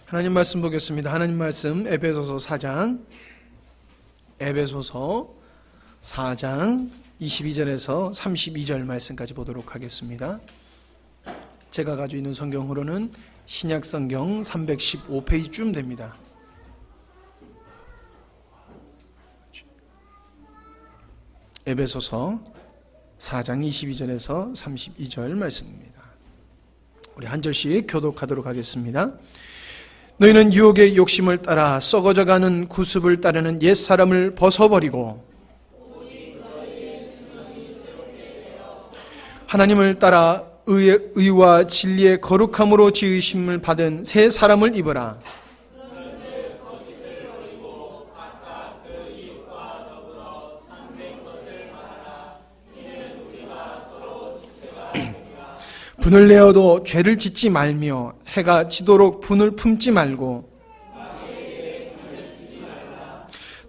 하나님 말씀 보겠습니다. 하나님 말씀 에베소서 4장 22절에서 32절 말씀까지 보도록 하겠습니다. 제가 가지고 있는 성경으로는 신약성경 315페이지쯤 됩니다. 에베소서 4장 22절에서 32절 말씀입니다. 우리 한 절씩 교독하도록 하겠습니다. 너희는 유혹의 욕심을 따라 썩어져가는 구습을 따르는 옛사람을 벗어버리고 하나님을 따라 의와 진리의 거룩함으로 지으심을 받은 새 사람을 입어라. 분을 내어도 죄를 짓지 말며 해가 지도록 분을 품지 말고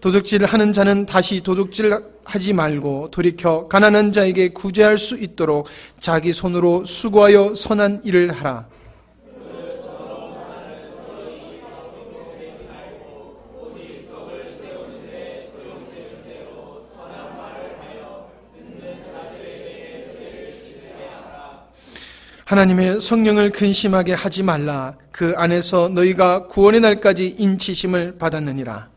도둑질을 하는 자는 다시 도둑질하지 말고 돌이켜 가난한 자에게 구제할 수 있도록 자기 손으로 수고하여 선한 일을 하라. 하나님의 성령을 근심하게 하지 말라. 그 안에서 너희가 구원의 날까지 인치심을 받았느니라.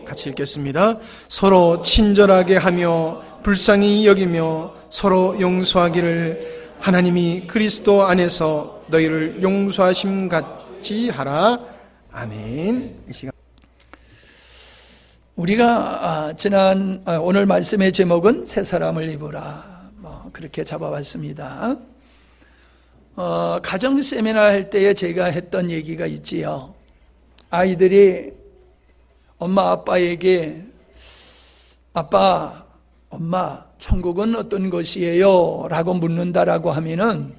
같이 읽겠습니다. 서로 친절하게 하며 불쌍히 여기며 서로 용서하기를 하나님이 그리스도 안에서 너희를 용서하심 같이 하라. 아멘. 이 시간 우리가 오늘 말씀의 제목은 새 사람을 입으라, 그렇게 잡아봤습니다. 가정 세미나 할 때에 제가 했던 얘기가 있지요. 아이들이 엄마 아빠에게 아빠, 엄마, 천국은 어떤 것이에요? 라고 묻는다라고 하면은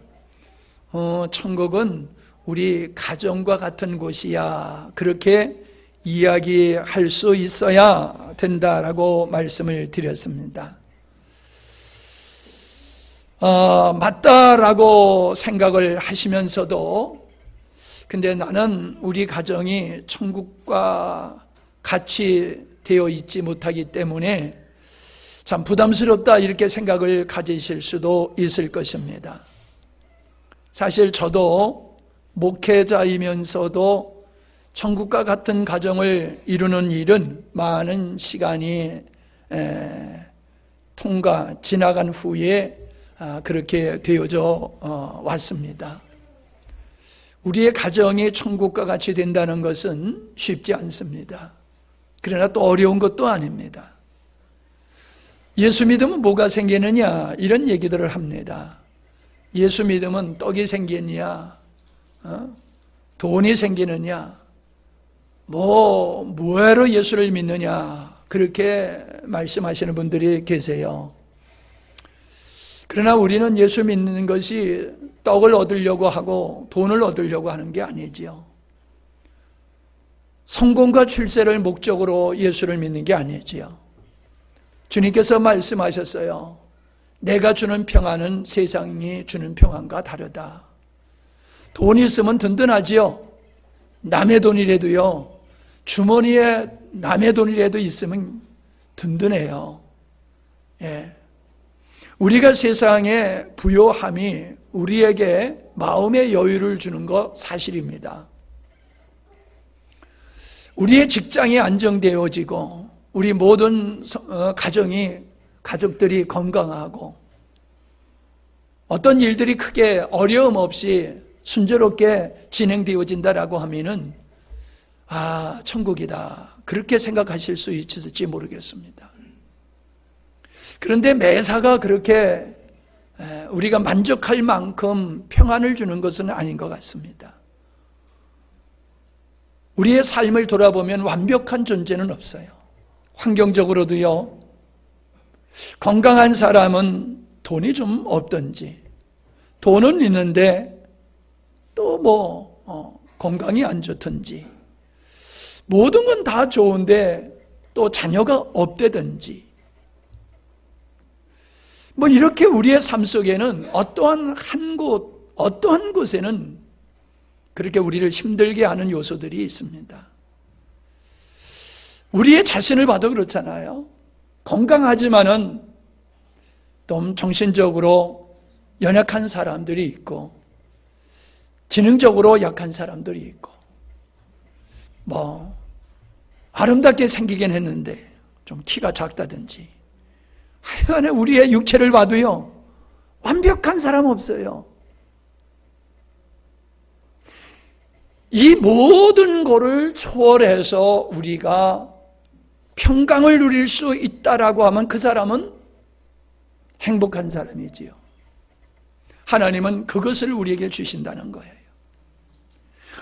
천국은 우리 가정과 같은 곳이야, 그렇게 이야기할 수 있어야 된다라고 말씀을 드렸습니다. 맞다라고 생각을 하시면서도 근데 나는 우리 가정이 천국과 같이 되어 있지 못하기 때문에 참 부담스럽다, 이렇게 생각을 가지실 수도 있을 것입니다. 사실 저도 목회자이면서도 천국과 같은 가정을 이루는 일은 많은 시간이 지나간 후에 그렇게 되어져 왔습니다. 우리의 가정이 천국과 같이 된다는 것은 쉽지 않습니다. 그러나 또 어려운 것도 아닙니다. 예수 믿으면 뭐가 생기느냐, 이런 얘기들을 합니다. 예수 믿으면 떡이 생기느냐, 돈이 생기느냐, 뭐로 예수를 믿느냐, 그렇게 말씀하시는 분들이 계세요. 그러나 우리는 예수 믿는 것이 떡을 얻으려고 하고 돈을 얻으려고 하는 게 아니지요. 성공과 출세를 목적으로 예수를 믿는 게 아니지요. 주님께서 말씀하셨어요. 내가 주는 평안은 세상이 주는 평안과 다르다. 돈이 있으면 든든하지요. 남의 돈이라도요, 주머니에 남의 돈이라도 있으면 든든해요. 예. 우리가 세상의 부요함이 우리에게 마음의 여유를 주는 거 사실입니다. 우리의 직장이 안정되어지고 우리 모든 가족들이 건강하고 어떤 일들이 크게 어려움 없이 순조롭게 진행되어진다라고 하면은 천국이다, 그렇게 생각하실 수 있을지 모르겠습니다. 그런데 매사가 그렇게 우리가 만족할 만큼 평안을 주는 것은 아닌 것 같습니다. 우리의 삶을 돌아보면 완벽한 존재는 없어요. 환경적으로도요, 건강한 사람은 돈이 좀 없든지, 돈은 있는데 또 건강이 안 좋든지, 모든 건 다 좋은데 또 자녀가 없대든지, 뭐 이렇게 우리의 삶 속에는 어떠한 곳에는 그렇게 우리를 힘들게 하는 요소들이 있습니다. 우리의 자신을 봐도 그렇잖아요. 건강하지만은 좀 정신적으로 연약한 사람들이 있고, 지능적으로 약한 사람들이 있고, 아름답게 생기긴 했는데 좀 키가 작다든지, 하여간에 우리의 육체를 봐도요, 완벽한 사람 없어요. 이 모든 거를 초월해서 우리가 평강을 누릴 수 있다라고 하면 그 사람은 행복한 사람이지요. 하나님은 그것을 우리에게 주신다는 거예요.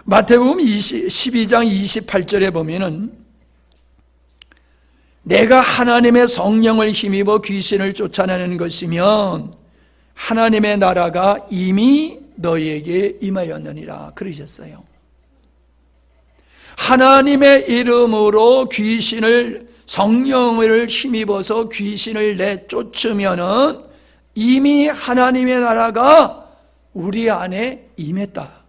마태복음 12장 28절에 보면은 내가 하나님의 성령을 힘입어 귀신을 쫓아내는 것이면 하나님의 나라가 이미 너희에게 임하였느니라 그러셨어요. 하나님의 이름으로 성령을 힘입어서 귀신을 내쫓으면은 이미 하나님의 나라가 우리 안에 임했다.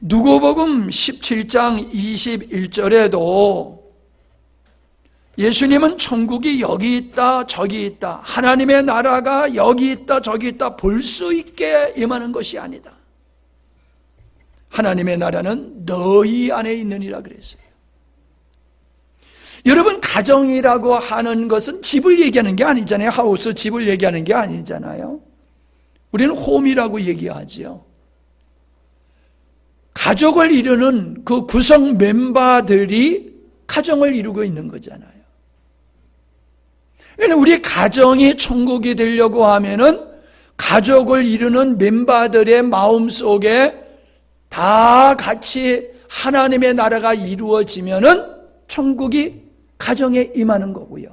누가복음 17장 21절에도 예수님은 천국이 여기 있다 저기 있다, 하나님의 나라가 여기 있다 저기 있다 볼 수 있게 임하는 것이 아니다. 하나님의 나라는 너희 안에 있느니라 그랬어요. 여러분, 가정이라고 하는 것은 집을 얘기하는 게 아니잖아요. 하우스, 집을 얘기하는 게 아니잖아요. 우리는 홈이라고 얘기하지요. 가족을 이루는 그 구성 멤버들이 가정을 이루고 있는 거잖아요. 그러니까 우리 가정이 천국이 되려고 하면은 가족을 이루는 멤버들의 마음속에 다 같이 하나님의 나라가 이루어지면은 천국이 가정에 임하는 거고요.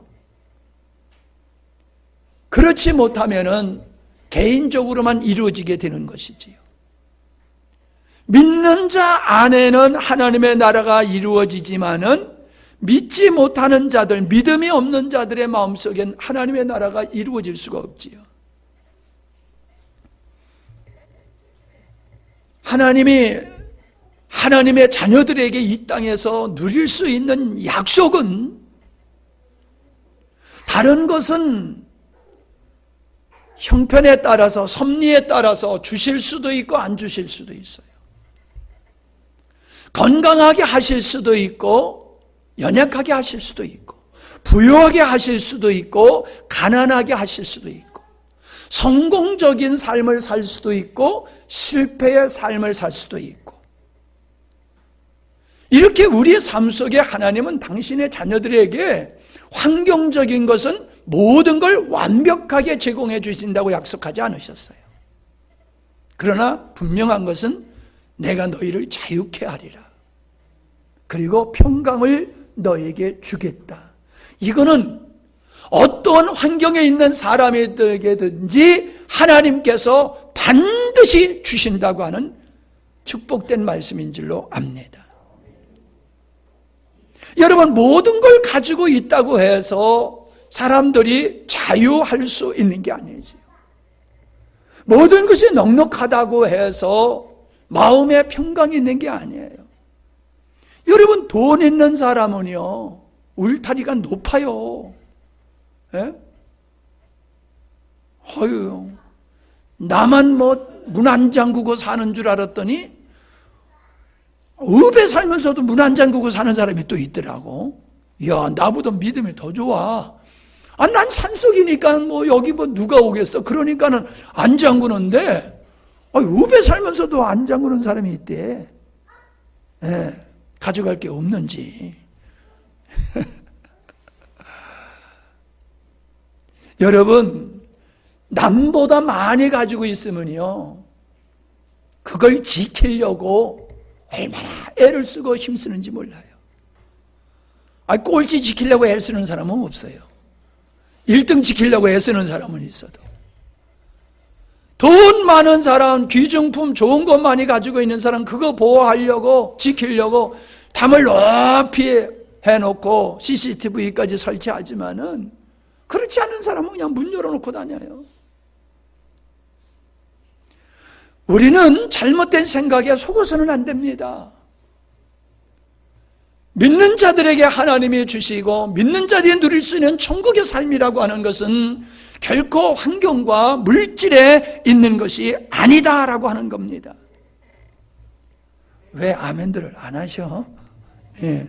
그렇지 못하면은 개인적으로만 이루어지게 되는 것이지요. 믿는 자 안에는 하나님의 나라가 이루어지지만은 믿지 못하는 자들, 믿음이 없는 자들의 마음속엔 하나님의 나라가 이루어질 수가 없지요. 하나님의 자녀들에게 이 땅에서 누릴 수 있는 약속은 다른 것은 형편에 따라서, 섭리에 따라서 주실 수도 있고 안 주실 수도 있어요. 건강하게 하실 수도 있고 연약하게 하실 수도 있고, 부유하게 하실 수도 있고 가난하게 하실 수도 있고, 성공적인 삶을 살 수도 있고 실패의 삶을 살 수도 있고, 이렇게 우리의 삶 속에 하나님은 당신의 자녀들에게 환경적인 것은 모든 걸 완벽하게 제공해 주신다고 약속하지 않으셨어요. 그러나 분명한 것은 내가 너희를 자유케 하리라, 그리고 평강을 너에게 주겠다. 이거는 어떤 환경에 있는 사람에게든지 하나님께서 반드시 주신다고 하는 축복된 말씀인 줄로 압니다. 여러분, 모든 걸 가지고 있다고 해서 사람들이 자유할 수 있는 게 아니죠. 모든 것이 넉넉하다고 해서 마음에 평강이 있는 게 아니에요. 여러분, 돈 있는 사람은요, 울타리가 높아요. 예? 어휴, 나만 문 안 잠그고 사는 줄 알았더니 읍에 살면서도 문 안 잠그고 사는 사람이 또 있더라고. 야, 나보다 믿음이 더 좋아. 난 산속이니까 여기 누가 오겠어. 그러니까는 안 잠그는데, 읍에 살면서도 안 잠그는 사람이 있대. 예, 가져갈 게 없는지. 여러분, 남보다 많이 가지고 있으면요, 그걸 지키려고 얼마나 애를 쓰고 힘쓰는지 몰라요. 꼴찌 지키려고 애쓰는 사람은 없어요. 1등 지키려고 애쓰는 사람은 있어도. 돈 많은 사람, 귀중품 좋은 것 많이 가지고 있는 사람, 그거 보호하려고, 지키려고 담을 높이 해놓고 CCTV까지 설치하지만은 그렇지 않은 사람은 그냥 문 열어놓고 다녀요. 우리는 잘못된 생각에 속아서는 안 됩니다. 믿는 자들에게 하나님이 주시고 믿는 자들이 누릴 수 있는 천국의 삶이라고 하는 것은 결코 환경과 물질에 있는 것이 아니다라고 하는 겁니다. 왜 아멘들을 안 하셔? 예.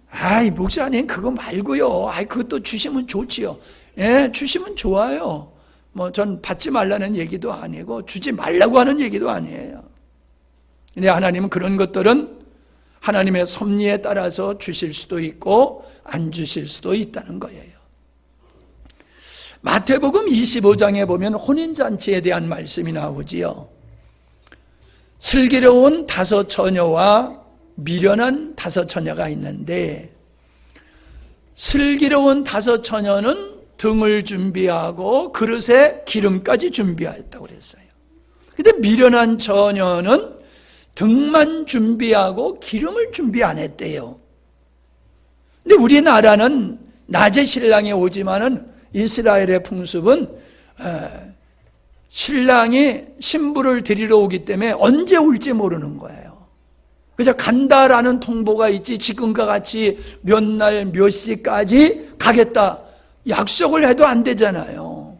아이, 목사님, 그거 말고요. 아이, 그것도 주시면 좋지요. 예, 주시면 좋아요. 전 받지 말라는 얘기도 아니고, 주지 말라고 하는 얘기도 아니에요. 근데 하나님은 그런 것들은 하나님의 섭리에 따라서 주실 수도 있고, 안 주실 수도 있다는 거예요. 마태복음 25장에 보면 혼인잔치에 대한 말씀이 나오지요. 슬기로운 5 처녀와 미련한 5 처녀가 있는데, 슬기로운 5 처녀는 등을 준비하고 그릇에 기름까지 준비했다고 그랬어요. 근데 미련한 처녀는 등만 준비하고 기름을 준비 안 했대요. 근데 우리나라는 낮에 신랑이 오지만은 이스라엘의 풍습은 신랑이 신부를 데리러 오기 때문에 언제 올지 모르는 거예요. 그래서 간다라는 통보가 있지 지금과 같이 몇 날 몇 시까지 가겠다 약속을 해도 안 되잖아요.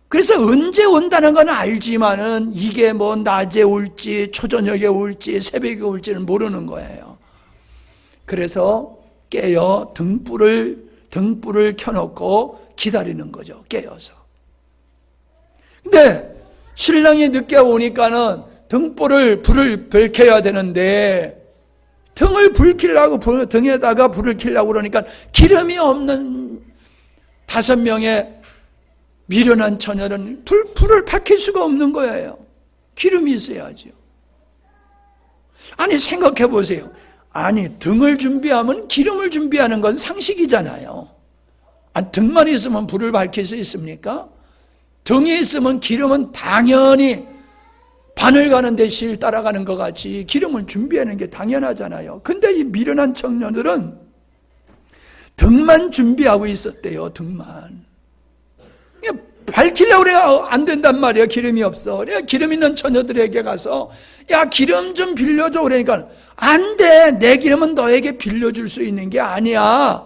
그래서 언제 온다는 건 알지만은 이게 낮에 올지 초저녁에 올지 새벽에 올지는 모르는 거예요. 그래서 깨어 등불을 켜놓고 기다리는 거죠. 깨어서. 근데 신랑이 늦게 오니까는 불을 밝혀야 되는데 등을 불 켜려고 등에다가 불을 켜려고 그러니까 기름이 없는 5명의 미련한 처녀는 불을 밝힐 수가 없는 거예요. 기름이 있어야죠. 아니 생각해 보세요. 아니 등을 준비하면 기름을 준비하는 건 상식이잖아요. 등만 있으면 불을 밝힐 수 있습니까? 등이 있으면 기름은 당연히 바늘 가는데 실 따라가는 것 같이 기름을 준비하는 게 당연하잖아요. 근데 이 미련한 청년들은 등만 준비하고 있었대요. 등만. 밝히려고 그래야 안 된단 말이에요. 기름이 없어. 그래 기름 있는 처녀들에게 가서 야 기름 좀 빌려줘. 그러니까 안 돼. 내 기름은 너에게 빌려줄 수 있는 게 아니야.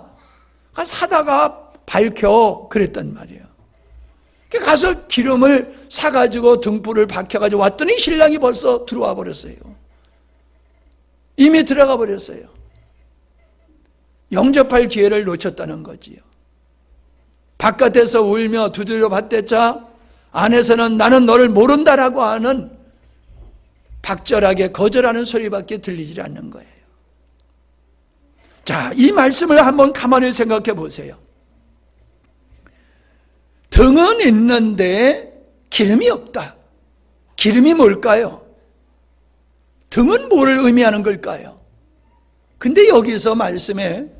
사다가 밝혀. 그랬단 말이에요. 가서 기름을 사가지고 등불을 박혀가지고 왔더니 신랑이 벌써 들어와 버렸어요. 이미 들어가 버렸어요. 영접할 기회를 놓쳤다는 거지요. 바깥에서 울며 두드려 받댔자 안에서는 나는 너를 모른다라고 하는 박절하게 거절하는 소리밖에 들리지 않는 거예요. 자, 이 말씀을 한번 가만히 생각해 보세요. 등은 있는데 기름이 없다. 기름이 뭘까요? 등은 뭘 의미하는 걸까요? 근데 여기서 말씀에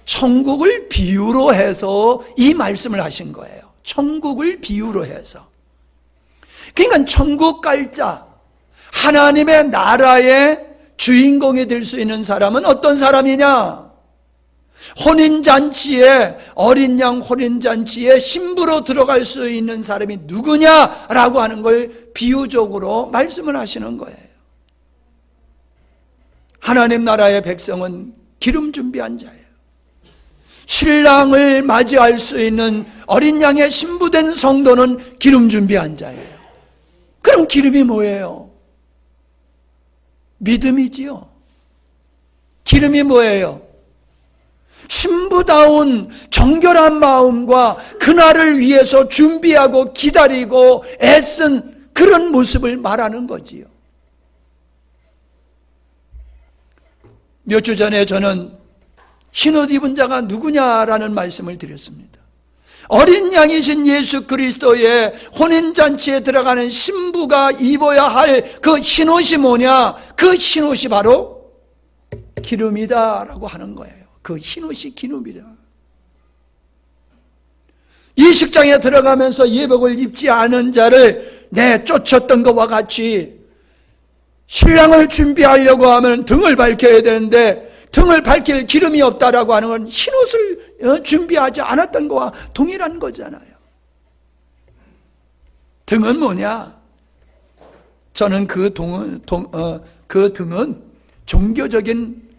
천국을 비유로 해서 이 말씀을 하신 거예요. 천국을 비유로 해서. 그러니까 천국 갈 자, 하나님의 나라의 주인공이 될 수 있는 사람은 어떤 사람이냐? 혼인잔치에, 어린 양 혼인잔치에 신부로 들어갈 수 있는 사람이 누구냐라고 하는 걸 비유적으로 말씀을 하시는 거예요. 하나님 나라의 백성은 기름 준비한 자예요. 신랑을 맞이할 수 있는 어린 양의 신부된 성도는 기름 준비한 자예요. 그럼 기름이 뭐예요? 믿음이지요. 기름이 뭐예요? 신부다운 정결한 마음과 그날을 위해서 준비하고 기다리고 애쓴 그런 모습을 말하는 거지요. 몇 주 전에 저는 흰옷 입은 자가 누구냐라는 말씀을 드렸습니다. 어린 양이신 예수 그리스도의 혼인잔치에 들어가는 신부가 입어야 할 그 흰옷이 뭐냐? 그 흰옷이 바로 기름이다라고 하는 거예요. 그 흰옷이 기름이다. 이 식장에 들어가면서 예복을 입지 않은 자를 내쫓았던 것과 같이 신랑을 준비하려고 하면 등을 밝혀야 되는데 등을 밝힐 기름이 없다라고 하는 건 흰옷을 준비하지 않았던 거와 동일한 거잖아요. 등은 뭐냐? 저는 그 등은 종교적인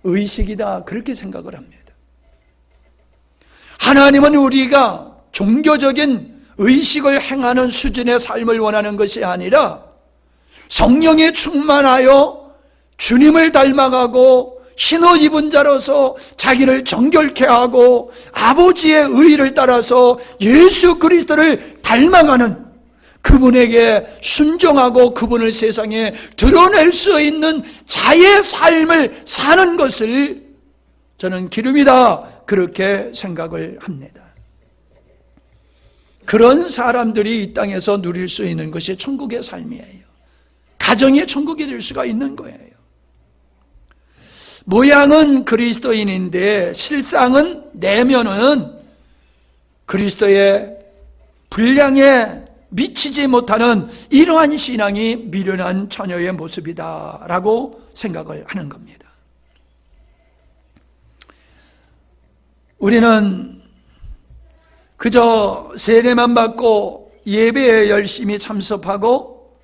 의식이다, 그렇게 생각을 합니다. 하나님은 우리가 종교적인 의식을 행하는 수준의 삶을 원하는 것이 아니라 성령에 충만하여 주님을 닮아가고 흰옷 입은 자로서 자기를 정결케 하고 아버지의 의를 따라서 예수 그리스도를 닮아가는, 그분에게 순종하고 그분을 세상에 드러낼 수 있는 자의 삶을 사는 것을 저는 기름이다, 그렇게 생각을 합니다. 그런 사람들이 이 땅에서 누릴 수 있는 것이 천국의 삶이에요. 가정의 천국이 될 수가 있는 거예요. 모양은 그리스도인인데 실상은, 내면은 그리스도의 분량에 미치지 못하는 이러한 신앙이 미련한 처녀의 모습이다라고 생각을 하는 겁니다. 우리는 그저 세례만 받고 예배에 열심히 참석하고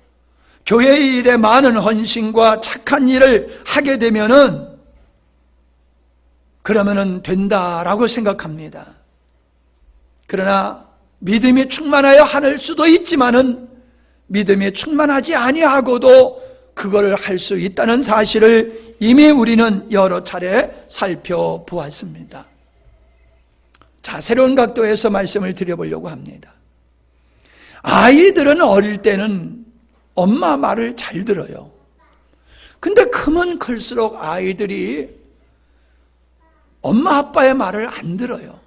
교회 일에 많은 헌신과 착한 일을 하게 되면은 그러면은 된다라고 생각합니다. 그러나 믿음이 충만하여 할 수도 있지만은 믿음이 충만하지 아니하고도 그걸 할 수 있다는 사실을 이미 우리는 여러 차례 살펴보았습니다. 자, 새로운 각도에서 말씀을 드려보려고 합니다. 아이들은 어릴 때는 엄마 말을 잘 들어요. 근데 크면 클수록 아이들이 엄마 아빠의 말을 안 들어요.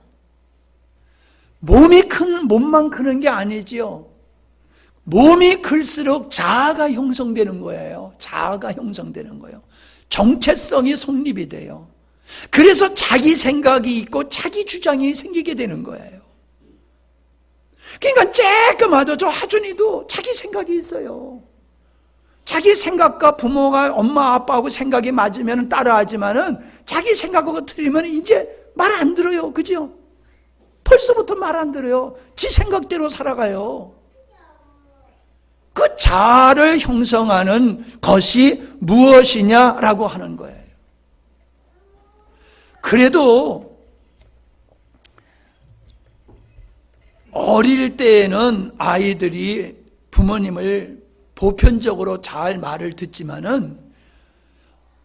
몸만 크는 게 아니지요. 몸이 클수록 자아가 형성되는 거예요. 자아가 형성되는 거예요. 정체성이 성립이 돼요. 그래서 자기 생각이 있고 자기 주장이 생기게 되는 거예요. 그러니까 쬐끔하도 저 하준이도 자기 생각이 있어요. 자기 생각과 부모가 엄마 아빠하고 생각이 맞으면 따라하지만은 자기 생각하고 틀리면 이제 말 안 들어요. 그죠? 벌써부터 말 안 들어요. 지 생각대로 살아가요. 그 자아를 형성하는 것이 무엇이냐라고 하는 거예요. 그래도 어릴 때에는 아이들이 부모님을 보편적으로 잘 말을 듣지만은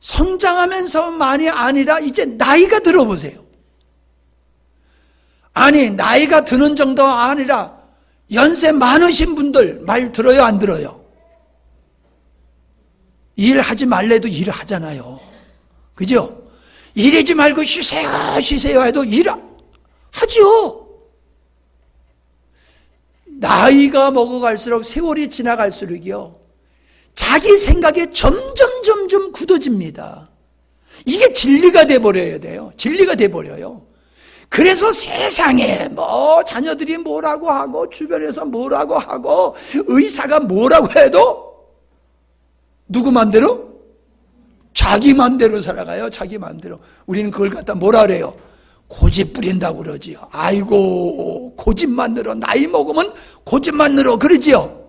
성장하면서만이 아니라 이제 나이가 들어보세요. 아니, 나이가 드는 정도가 아니라 연세 많으신 분들 말 들어요, 안 들어요? 일하지 말래도 일을 하잖아요. 그죠? 일하지 말고 쉬세요 해도 하죠. 나이가 먹어갈수록, 세월이 지나갈수록요, 자기 생각에 점점 굳어집니다. 이게 진리가 돼버려야 돼요. 진리가 돼버려요. 그래서 세상에 자녀들이 뭐라고 하고 주변에서 뭐라고 하고 의사가 뭐라고 해도 누구 맘대로? 자기 맘대로 살아가요. 자기 맘대로. 우리는 그걸 갖다 뭐라 그래요? 고집 부린다고 그러지요. 아이고, 고집만 늘어. 나이 먹으면 고집만 늘어. 그러지요.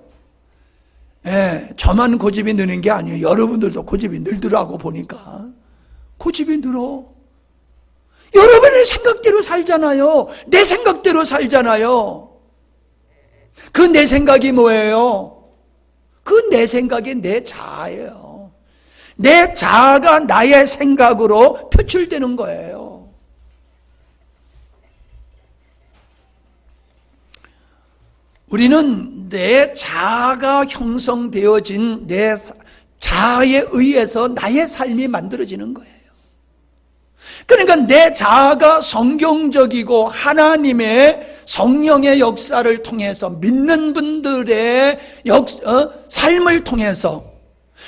예, 저만 고집이 느는 게 아니에요. 여러분들도 고집이 늘더라고 보니까. 고집이 늘어. 여러분의 생각대로 살잖아요. 내 생각대로 살잖아요. 그 내 생각이 뭐예요? 그 내 생각이 내 자아예요. 내 자아가 나의 생각으로 표출되는 거예요. 우리는 내 자아가 형성되어진 내 자아에 의해서 나의 삶이 만들어지는 거예요. 그러니까 내 자아가 성경적이고 하나님의 성령의 역사를 통해서 믿는 분들의 삶을 통해서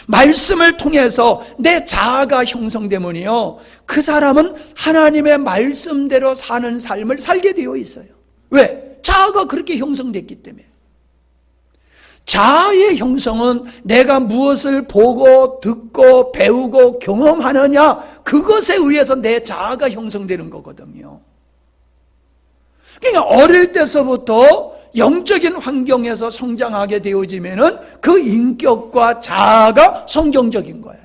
말씀을 통해서 내 자아가 형성되면요, 그 사람은 하나님의 말씀대로 사는 삶을 살게 되어 있어요. 왜? 자아가 그렇게 형성됐기 때문에. 자아의 형성은 내가 무엇을 보고 듣고 배우고 경험하느냐, 그것에 의해서 내 자아가 형성되는 거거든요. 그러니까 어릴 때서부터 영적인 환경에서 성장하게 되어지면은 그 인격과 자아가 성경적인 거예요.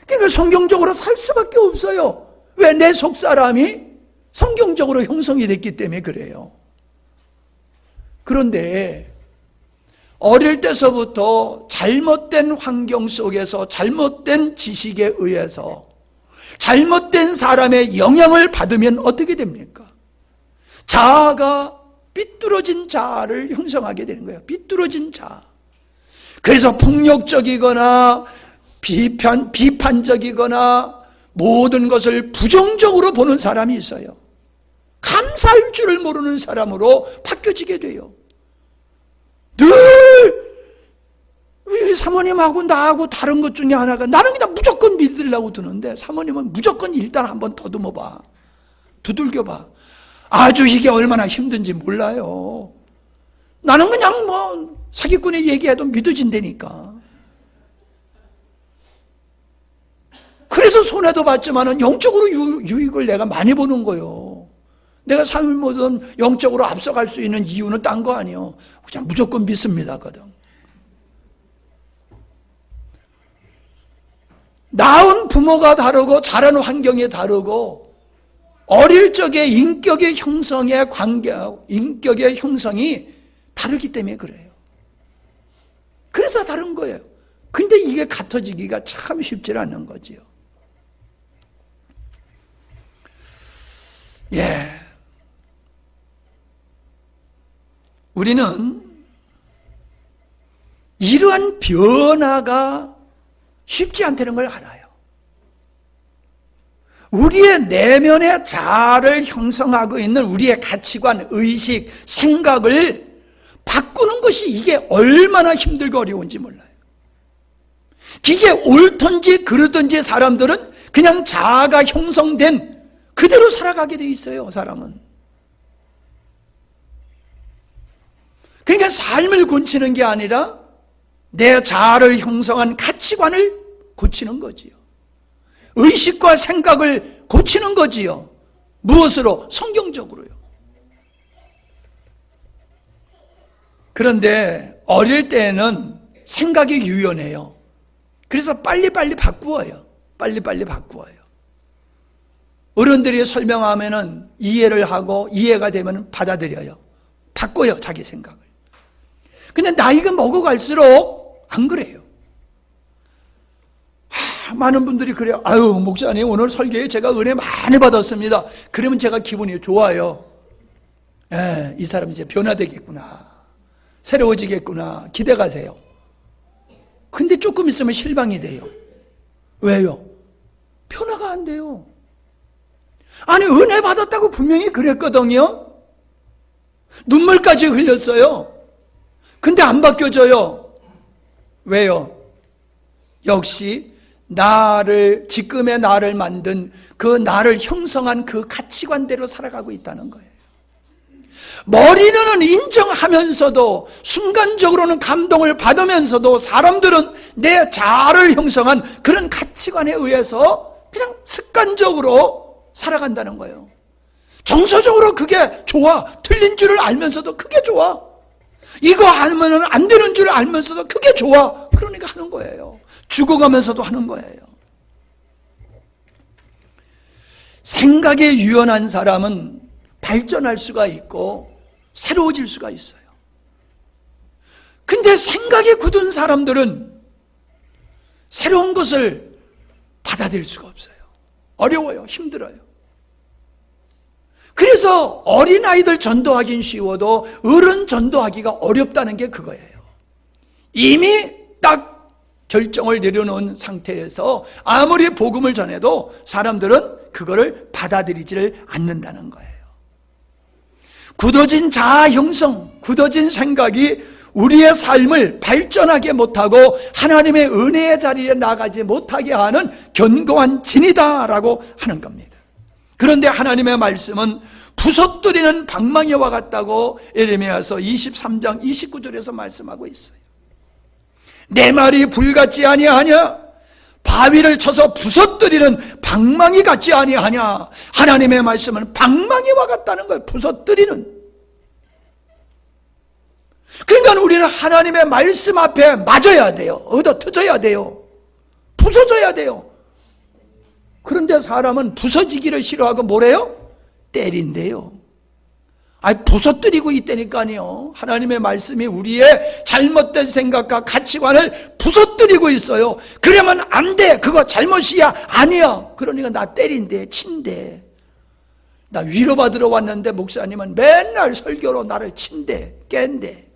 그러니까 성경적으로 살 수밖에 없어요. 왜? 내 속사람이 성경적으로 형성이 됐기 때문에 그래요. 그런데 어릴 때서부터 잘못된 환경 속에서 잘못된 지식에 의해서 잘못된 사람의 영향을 받으면 어떻게 됩니까? 자아가 삐뚤어진 자아를 형성하게 되는 거예요. 삐뚤어진 자아. 그래서 폭력적이거나 비판적이거나 모든 것을 부정적으로 보는 사람이 있어요. 감사할 줄을 모르는 사람으로 바뀌어지게 돼요. 늘 우리 사모님하고 나하고 다른 것 중에 하나가, 나는 그냥 무조건 믿으려고 드는데 사모님은 무조건 일단 한번 더듬어 봐. 두들겨 봐. 아주 이게 얼마나 힘든지 몰라요. 나는 그냥 뭐 사기꾼이 얘기해도 믿어진다니까. 그래서 손해도 봤지만은 영적으로 유익을 내가 많이 보는 거예요. 내가 삶을 모든 영적으로 앞서갈 수 있는 이유는 딴 거 아니에요. 그냥 무조건 믿습니다거든. 낳은 부모가 다르고 자란 환경이 다르고 어릴 적에 인격의 형성이 다르기 때문에 그래요. 그래서 다른 거예요. 근데 이게 같아지기가 참 쉽지 않은 거지요. 예. 우리는 이러한 변화가 쉽지 않다는 걸 알아요. 우리의 내면의 자아를 형성하고 있는 우리의 가치관, 의식, 생각을 바꾸는 것이 이게 얼마나 힘들고 어려운지 몰라요. 이게 옳든지 그르든지 사람들은 그냥 자아가 형성된 그대로 살아가게 돼 있어요, 사람은. 그러니까 삶을 고치는 게 아니라 내 자아를 형성한 가치관을 고치는 거지요. 의식과 생각을 고치는 거지요. 무엇으로? 성경적으로요. 그런데 어릴 때는 생각이 유연해요. 그래서 빨리빨리 바꾸어요. 빨리빨리 바꾸어요. 어른들이 설명하면은 이해를 하고 이해가 되면 받아들여요. 바꿔요, 자기 생각을. 근데 나이가 먹어갈수록 안 그래요. 많은 분들이 그래요. 아유, 목사님 오늘 설교에 제가 은혜 많이 받았습니다. 그러면 제가 기분이 좋아요. 예, 이 사람 이제 변화되겠구나. 새로워지겠구나. 기대가세요. 근데 조금 있으면 실망이 돼요. 왜요? 변화가 안 돼요. 아니, 은혜 받았다고 분명히 그랬거든요. 눈물까지 흘렸어요. 근데 안 바뀌어져요. 왜요? 역시 지금의 나를 만든 그 나를 형성한 그 가치관대로 살아가고 있다는 거예요. 머리는 인정하면서도 순간적으로는 감동을 받으면서도 사람들은 내 자아를 형성한 그런 가치관에 의해서 그냥 습관적으로 살아간다는 거예요. 정서적으로 그게 좋아. 틀린 줄을 알면서도 그게 좋아. 이거 하면 안 되는 줄 알면서도 그게 좋아. 그러니까 하는 거예요. 죽어가면서도 하는 거예요. 생각에 유연한 사람은 발전할 수가 있고 새로워질 수가 있어요. 근데 생각이 굳은 사람들은 새로운 것을 받아들일 수가 없어요. 어려워요. 힘들어요. 그래서 어린아이들 전도하긴 쉬워도 어른 전도하기가 어렵다는 게 그거예요. 이미 딱 결정을 내려놓은 상태에서 아무리 복음을 전해도 사람들은 그거를 받아들이지를 않는다는 거예요. 굳어진 자아 형성, 굳어진 생각이 우리의 삶을 발전하게 못하고 하나님의 은혜의 자리에 나가지 못하게 하는 견고한 진이다라고 하는 겁니다. 그런데 하나님의 말씀은 부서뜨리는 방망이와 같다고 예레미야서 23장 29절에서 말씀하고 있어요. 내 말이 불같지 아니하냐? 바위를 쳐서 부서뜨리는 방망이 같지 아니하냐. 하나님의 말씀은 방망이와 같다는 거예요. 부서뜨리는. 그러니까 우리는 하나님의 말씀 앞에 맞아야 돼요. 얻어 터져야 돼요. 부서져야 돼요. 그런데 사람은 부서지기를 싫어하고 뭐래요? 때린대요. 아니, 부서뜨리고 있다니까요. 하나님의 말씀이 우리의 잘못된 생각과 가치관을 부서뜨리고 있어요. 그러면 안 돼. 그거 잘못이야. 아니야. 그러니까 나 때린대. 친대. 나 위로받으러 왔는데 목사님은 맨날 설교로 나를 친대. 깬대.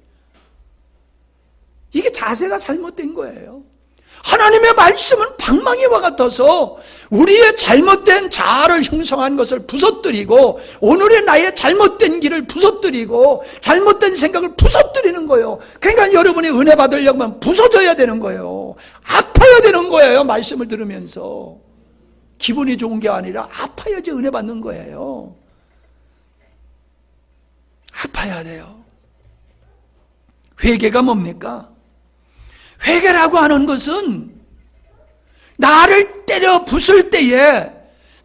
이게 자세가 잘못된 거예요. 하나님의 말씀은 방망이와 같아서 우리의 잘못된 자아를 형성한 것을 부서뜨리고 오늘의 나의 잘못된 길을 부서뜨리고 잘못된 생각을 부서뜨리는 거예요. 그러니까 여러분이 은혜 받으려면 부서져야 되는 거예요. 아파야 되는 거예요. 말씀을 들으면서. 기분이 좋은 게 아니라 아파야지 은혜 받는 거예요. 아파야 돼요. 회개가 뭡니까? 회개라고 하는 것은 나를 때려 부술 때에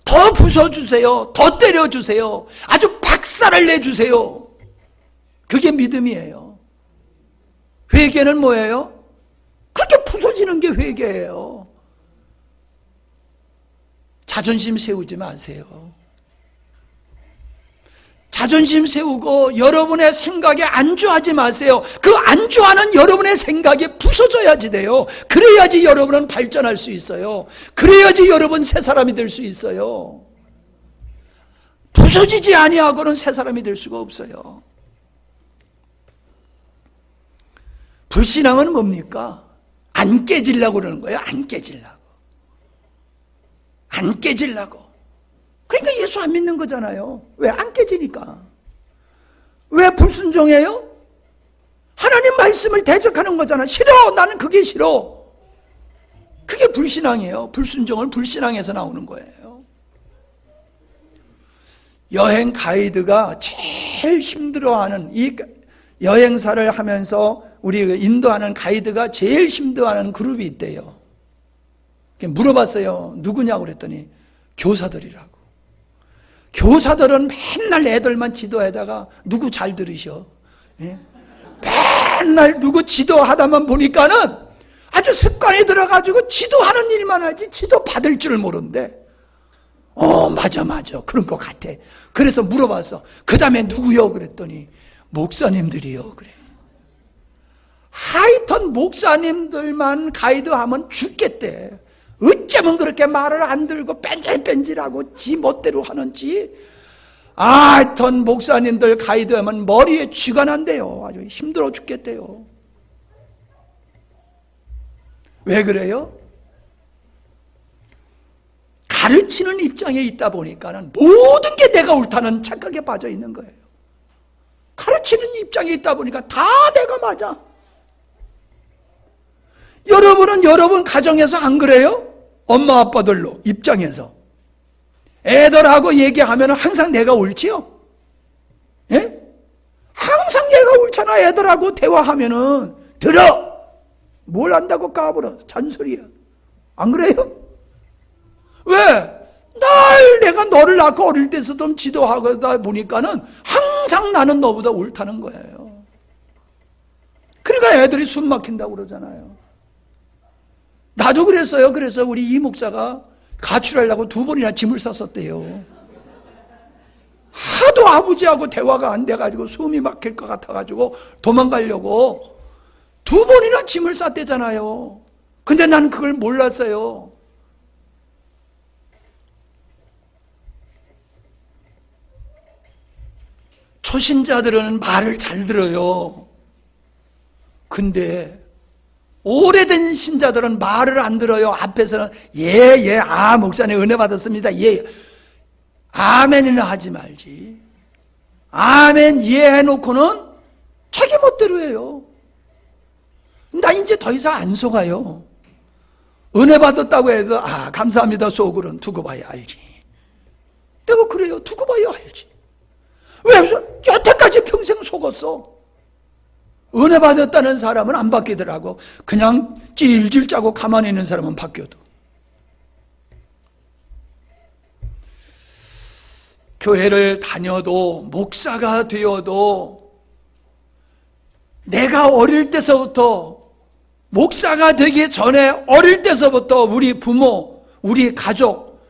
더 부숴주세요. 더 때려주세요. 아주 박살을 내주세요. 그게 믿음이에요. 회개는 뭐예요? 그렇게 부서지는 게 회개예요. 자존심 세우지 마세요. 자존심 세우고 여러분의 생각에 안주하지 마세요. 그 안주하는 여러분의 생각이 부서져야지 돼요. 그래야지 여러분은 발전할 수 있어요. 그래야지 여러분 새 사람이 될 수 있어요. 부서지지 아니하고는 새 사람이 될 수가 없어요. 불신앙은 뭡니까? 안 깨지려고 그러는 거예요. 안 깨지려고. 안 깨지려고. 그러니까 예수 안 믿는 거잖아요. 왜? 안 깨지니까. 왜 불순종해요? 하나님 말씀을 대적하는 거잖아. 싫어! 나는 그게 싫어. 그게 불신앙이에요. 불순종은 불신앙에서 나오는 거예요. 여행 가이드가 제일 힘들어하는, 이 여행사를 하면서 우리 인도하는 가이드가 제일 힘들어하는 그룹이 있대요. 물어봤어요. 누구냐고 그랬더니 교사들이라고. 교사들은 맨날 애들만 지도하다가 누구 잘 들으셔? 예? 맨날 누구 지도하다만 보니까는 아주 습관이 들어가지고 지도하는 일만 하지 지도 받을 줄 모른대. 맞아 그런 것 같아. 그래서 물어봤어. 그 다음에 누구요? 그랬더니 목사님들이요. 그래. 하여튼 목사님들만 가이드하면 죽겠대. 어쩌면 그렇게 말을 안 들고 뺀질뺀질하고 지 멋대로 하는지. 하여튼 목사님들 가이드하면 머리에 쥐가 난대요. 아주 힘들어 죽겠대요. 왜 그래요? 가르치는 입장에 있다 보니까는 모든 게 내가 옳다는 착각에 빠져 있는 거예요. 가르치는 입장에 있다 보니까 다 내가 맞아. 여러분은 여러분 가정에서 안 그래요? 엄마 아빠들로 입장에서 애들하고 얘기하면 항상 내가 옳지요? 예? 항상 내가 옳잖아. 애들하고 대화하면은 들어! 뭘 안다고 까불어. 잔소리야. 안 그래요? 왜? 날 내가 너를 낳고 어릴 때서도 지도하다 보니까는 항상 나는 너보다 옳다는 거예요. 그러니까 애들이 숨 막힌다고 그러잖아요. 나도 그랬어요. 그래서 우리 이 목사가 가출하려고 2번이나 짐을 쌌었대요. 하도 아버지하고 대화가 안 돼가지고 숨이 막힐 것 같아가지고 도망가려고 2번이나 짐을 쌌대잖아요. 근데 난 그걸 몰랐어요. 초신자들은 말을 잘 들어요. 근데 오래된 신자들은 말을 안 들어요. 앞에서는 목사님 은혜 받았습니다. 아멘이나 하지 말지. 아멘 해놓고는 자기 멋대로 해요. 나 이제 더 이상 안 속아요. 은혜 받았다고 해도 감사합니다 속으로는 두고 봐야 알지. 내가 그래요. 두고 봐야 알지. 왜? 여태까지 평생 속았어. 은혜 받았다는 사람은 안 바뀌더라고. 그냥 찔찔 짜고 가만히 있는 사람은 바뀌어도. 교회를 다녀도 목사가 되어도 내가 어릴 때서부터 목사가 되기 전에 어릴 때서부터 우리 부모, 우리 가족,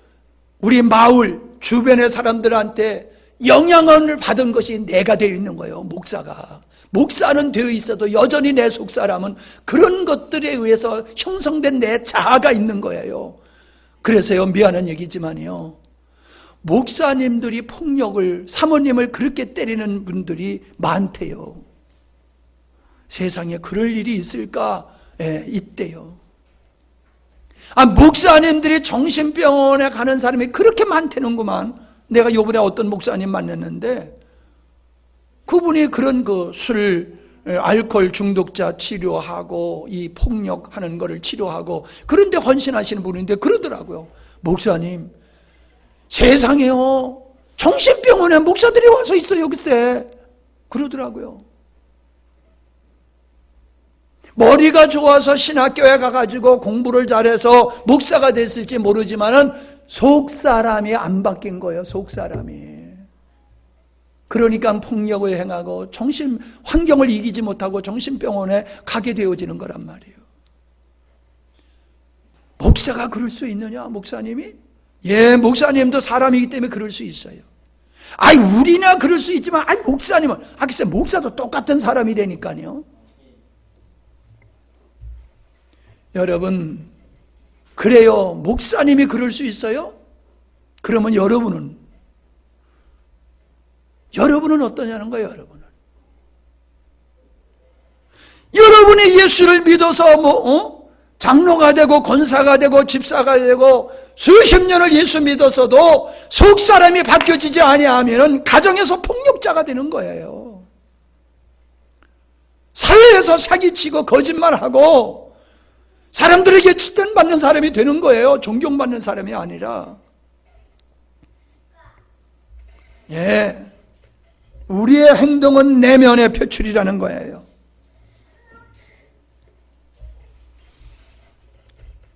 우리 마을, 주변의 사람들한테 영향을 받은 것이 내가 되어 있는 거예요. 목사가. 목사는 되어 있어도 여전히 내 속사람은 그런 것들에 의해서 형성된 내 자아가 있는 거예요. 그래서요, 미안한 얘기지만요, 목사님들이 폭력을, 사모님을 그렇게 때리는 분들이 많대요. 세상에 그럴 일이 있을까? 예, 있대요. 목사님들이 정신병원에 가는 사람이 그렇게 많다는구만. 내가 요번에 어떤 목사님 만났는데 그분이 그런 술, 알코올 중독자 치료하고 이 폭력하는 거를 치료하고 그런데 헌신하시는 분인데 그러더라고요. 목사님, 세상에요, 정신병원에 목사들이 와서 있어요, 글쎄. 그러더라고요. 머리가 좋아서 신학교에 가가지고 공부를 잘해서 목사가 됐을지 모르지만은 속사람이 안 바뀐 거예요, 속사람이. 그러니까 폭력을 행하고 환경을 이기지 못하고 정신병원에 가게 되어지는 거란 말이에요. 목사가 그럴 수 있느냐, 목사님이? 예, 목사님도 사람이기 때문에 그럴 수 있어요. 우리나 그럴 수 있지만, 목사님은, 글쎄, 목사도 똑같은 사람이라니까요. 여러분, 그래요. 목사님이 그럴 수 있어요? 그러면 여러분은 어떠냐는 거예요, 여러분은. 여러분이 예수를 믿어서 장로가 되고 권사가 되고 집사가 되고 수십 년을 예수 믿었어도 속사람이 바뀌어지지 아니하면 가정에서 폭력자가 되는 거예요. 사회에서 사기치고 거짓말하고 사람들에게 칭찬받는 사람이 되는 거예요. 존경받는 사람이 아니라. 예, 우리의 행동은 내면의 표출이라는 거예요.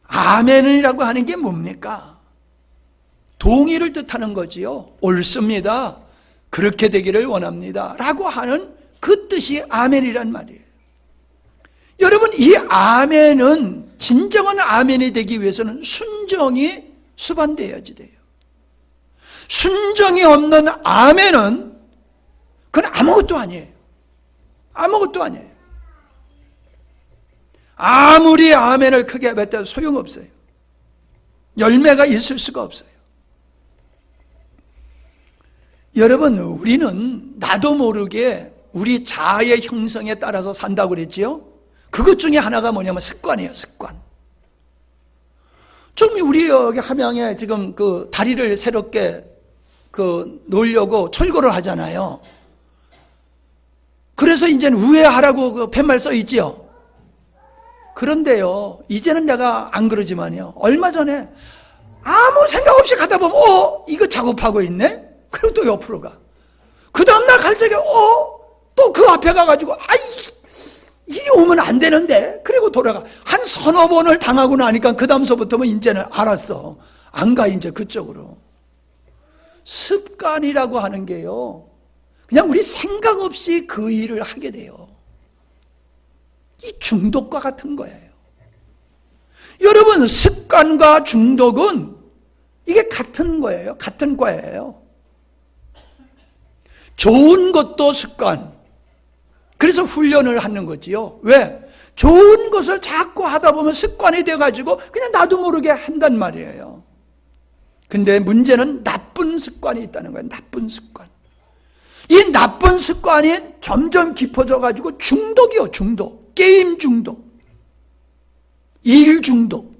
아멘이라고 하는 게 뭡니까? 동의를 뜻하는 거지요. 옳습니다. 그렇게 되기를 원합니다. 라고 하는 그 뜻이 아멘이란 말이에요. 여러분, 이 아멘은, 진정한 아멘이 되기 위해서는 순정이 수반되어야지 돼요. 순정이 없는 아멘은 그건 아무것도 아니에요. 아무것도 아니에요. 아무리 아멘을 크게 뱉어도 소용없어요. 열매가 있을 수가 없어요. 여러분, 우리는 나도 모르게 우리 자아의 형성에 따라서 산다고 그랬지요? 그것 중에 하나가 뭐냐면 습관이에요, 습관. 좀 우리 여기 함양에 지금 다리를 새롭게 놓으려고 철거를 하잖아요. 그래서 이제는 우회하라고 팻말 써 있지요. 그런데요, 이제는 내가 안 그러지만요, 얼마 전에 아무 생각 없이 가다 보면 이거 작업하고 있네? 그리고 또 옆으로 가. 그 다음날 갈 적에 또 그 앞에 가가지고 이리 오면 안 되는데, 그리고 돌아가. 한 서너 번을 당하고 나니까 그 다음서부터는 이제는 알았어, 안 가 이제 그쪽으로. 습관이라고 하는 게요, 그냥 우리 생각 없이 그 일을 하게 돼요. 이 중독과 같은 거예요. 여러분, 습관과 중독은 이게 같은 거예요. 같은 과예요. 좋은 것도 습관. 그래서 훈련을 하는 거지요. 왜? 좋은 것을 자꾸 하다 보면 습관이 돼가지고 그냥 나도 모르게 한단 말이에요. 근데 문제는 나쁜 습관이 있다는 거예요. 나쁜 습관. 이 나쁜 습관이 점점 깊어져가지고 중독이요, 중독. 게임 중독, 일 중독,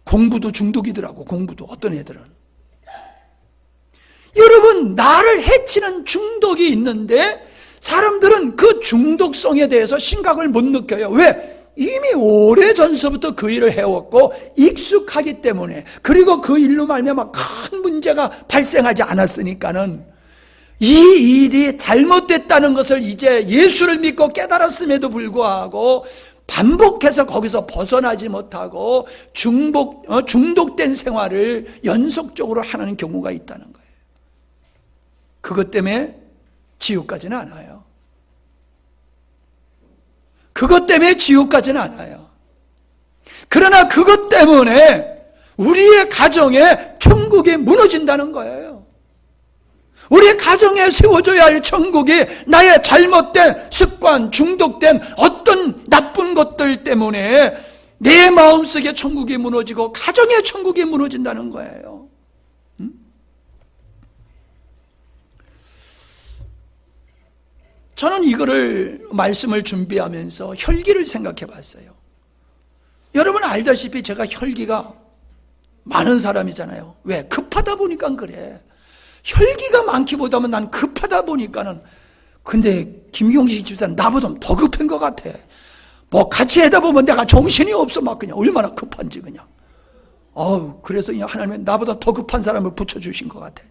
공부도 중독이더라고. 공부도 어떤 애들은. 여러분, 나를 해치는 중독이 있는데 사람들은 그 중독성에 대해서 심각을 못 느껴요. 왜? 이미 오래전서부터 그 일을 해왔고 익숙하기 때문에, 그리고 그 일로 말미암아 큰 문제가 발생하지 않았으니까는 이 일이 잘못됐다는 것을 이제 예수를 믿고 깨달았음에도 불구하고 반복해서 거기서 벗어나지 못하고 중독된 생활을 연속적으로 하는 경우가 있다는 거예요. 그것 때문에 지옥 가지는 않아요. 그것 때문에 지옥 가지는 않아요. 그러나 그것 때문에 우리의 가정에 천국이 무너진다는 거예요. 우리 가정에 세워져야 할 천국이 나의 잘못된 습관, 중독된 어떤 나쁜 것들 때문에 내 마음속에 천국이 무너지고 가정의 천국이 무너진다는 거예요. 저는 이거를 말씀을 준비하면서 혈기를 생각해 봤어요. 여러분 알다시피 제가 혈기가 많은 사람이잖아요. 왜? 급하다 보니까 그래. 혈기가 많기보다는 난 급하다 보니까는. 근데 김경식 집사는 나보다 더 급한 것 같아. 뭐 같이 하다 보면 내가 정신이 없어. 막 그냥 얼마나 급한지 그냥. 그래서 그냥 하나님은 나보다 더 급한 사람을 붙여주신 것 같아.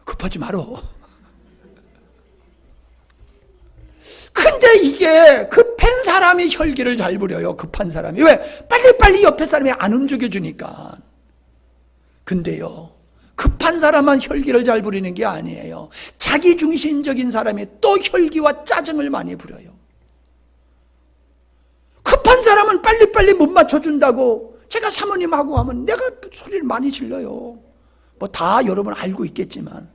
급하지 말어. 근데 이게 급한 사람이 혈기를 잘 부려요. 급한 사람이. 왜? 빨리빨리 옆에 사람이 안 움직여주니까. 근데요, 급한 사람만 혈기를 잘 부리는 게 아니에요. 자기중심적인 사람이 또 혈기와 짜증을 많이 부려요. 급한 사람은 빨리빨리 못 맞춰준다고 제가 사모님하고 하면 내가 소리를 많이 질러요. 뭐 다 여러분 알고 있겠지만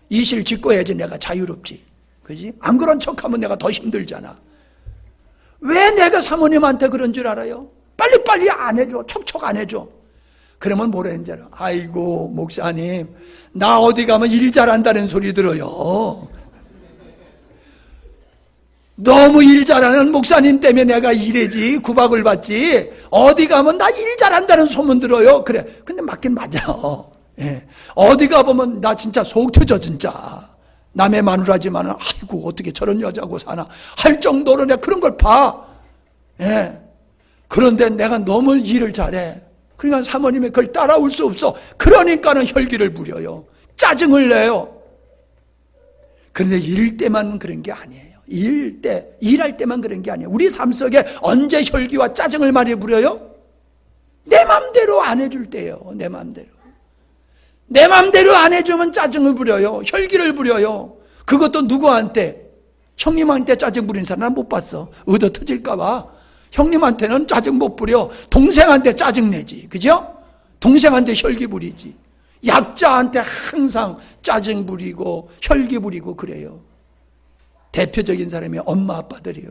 이 실 짓고 해야지 내가 자유롭지. 그지? 안 그런 척하면 내가 더 힘들잖아. 왜 내가 사모님한테 그런 줄 알아요? 빨리빨리 안 해줘. 척척 안 해줘. 그러면 뭐라 했는지 알아? 아이고 목사님 나 어디 가면 일 잘한다는 소리 들어요. 너무 일 잘하는 목사님 때문에 내가 이래지 구박을 받지. 어디 가면 나 일 잘한다는 소문 들어요. 그래. 근데 맞긴 맞아. 예. 어디 가보면 나 진짜 속 터져 진짜. 남의 마누라지만은 아이고 어떻게 저런 여자하고 사나 할 정도로 내가 그런 걸 봐. 예. 그런데 내가 너무 일을 잘해. 그러니까 사모님이 그걸 따라올 수 없어. 그러니까는 혈기를 부려요. 짜증을 내요. 그런데 일할 때만 그런 게 아니에요. 일할 때만 그런 게 아니에요. 우리 삶 속에 언제 혈기와 짜증을 많이 부려요? 내 맘대로 안 해줄 때예요. 내 맘대로. 내 맘대로 안 해주면 짜증을 부려요. 혈기를 부려요. 그것도 누구한테? 형님한테 짜증 부리는 사람 난 못 봤어. 얻어 터질까 봐. 형님한테는 짜증 못 부려. 동생한테 짜증 내지. 그죠? 동생한테 혈기 부리지. 약자한테 항상 짜증 부리고 혈기 부리고 그래요. 대표적인 사람이 엄마 아빠들이요.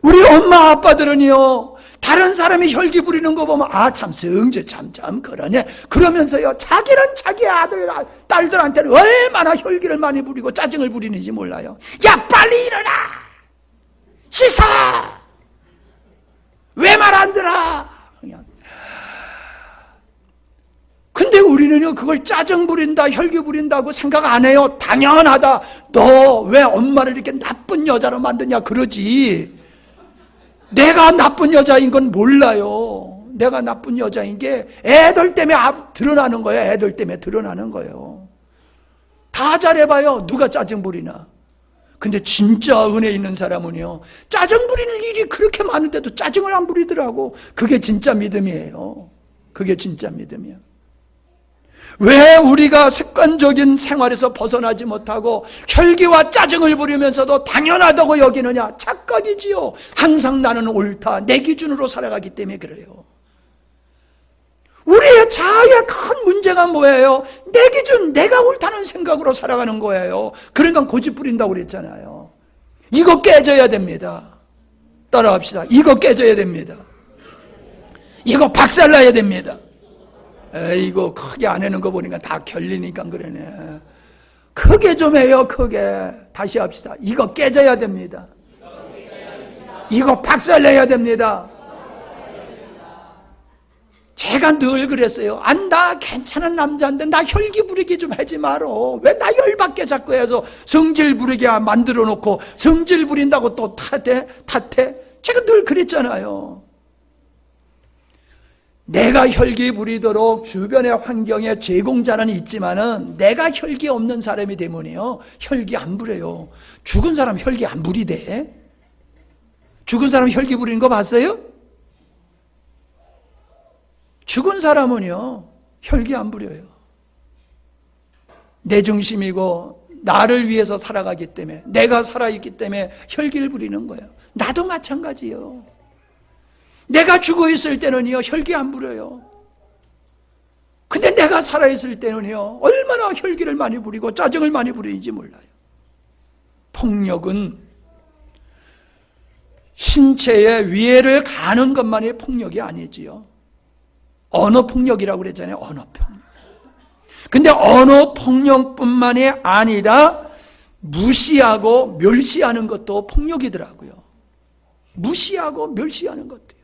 우리 엄마 아빠들은요, 다른 사람이 혈기 부리는 거 보면 참 성재 참 그러네 그러면서요 자기는 자기 아들 딸들한테는 얼마나 혈기를 많이 부리고 짜증을 부리는지 몰라요. 야 빨리 일어나 씻어 왜 말 안 들어. 그냥. 근데 우리는요 그걸 짜증 부린다 혈기 부린다고 생각 안 해요. 당연하다. 너 왜 엄마를 이렇게 나쁜 여자로 만드냐 그러지. 내가 나쁜 여자인 건 몰라요. 내가 나쁜 여자인 게 애들 때문에 드러나는 거예요. 애들 때문에 드러나는 거예요. 다 잘해봐요. 누가 짜증 부리나. 근데 진짜 은혜 있는 사람은요 짜증 부리는 일이 그렇게 많은데도 짜증을 안 부리더라고. 그게 진짜 믿음이에요. 그게 진짜 믿음이에요. 왜 우리가 습관적인 생활에서 벗어나지 못하고 혈기와 짜증을 부리면서도 당연하다고 여기느냐? 착각이지요. 항상 나는 옳다. 내 기준으로 살아가기 때문에 그래요. 우리의 자아의 큰 문제가 뭐예요? 내 기준, 내가 옳다는 생각으로 살아가는 거예요. 그러니까 고집 부린다고 그랬잖아요. 이거 깨져야 됩니다. 따라합시다. 이거 깨져야 됩니다. 이거 박살나야 됩니다. 이거 크게 안 해는 거 보니까 다 결리니까 그러네. 크게 좀 해요. 크게. 다시 합시다. 이거 깨져야 됩니다. 이거 박살내야 됩니다. 제가 늘 그랬어요. 나 괜찮은 남자인데 나 혈기 부리기 좀 하지 말어. 왜 나 열받게 자꾸 해서 성질 부리게 만들어 놓고 성질 부린다고 또 탓해? 제가 늘 그랬잖아요. 내가 혈기 부리도록 주변의 환경에 제공자는 있지만은 내가 혈기 없는 사람이 되면요 혈기 안 부려요. 죽은 사람 혈기 안 부리대. 죽은 사람 혈기 부리는 거 봤어요? 죽은 사람은요 혈기 안 부려요. 내 중심이고 나를 위해서 살아가기 때문에, 내가 살아있기 때문에 혈기를 부리는 거예요. 나도 마찬가지예요. 내가 죽어 있을 때는요, 혈기 안 부려요. 근데 내가 살아있을 때는요, 얼마나 혈기를 많이 부리고 짜증을 많이 부리는지 몰라요. 폭력은 신체의 위해를 가하는 것만이 폭력이 아니지요. 언어 폭력이라고 그랬잖아요. 언어 폭력. 근데 언어 폭력뿐만이 아니라 무시하고 멸시하는 것도 폭력이더라고요. 무시하고 멸시하는 것도요.